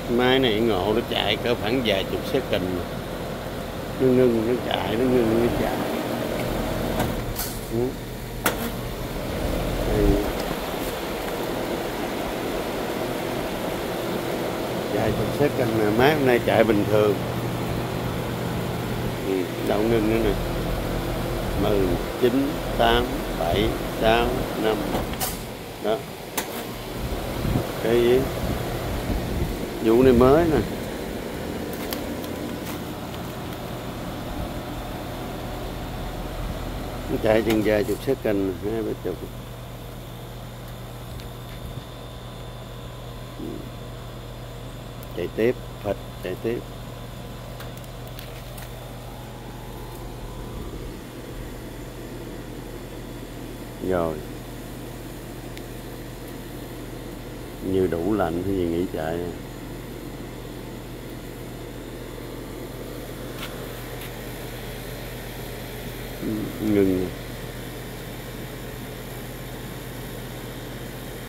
Máy này ngộ, nó chạy cỡ khoảng vài chục second, nó ngưng nó chạy, nó ngưng nó chạy. Vài chục second mà máy hôm nay chạy bình thường. Đâu ngưng nữa nè. 10, 9, 8, 7, 6, 5. Đó. Cái vụ này mới nè. Nó chạy chừng vài chục second, 20, 30. Chạy tiếp, phật chạy tiếp. Rồi. Như đủ lạnh thì gì nghỉ chạy. Ngừng.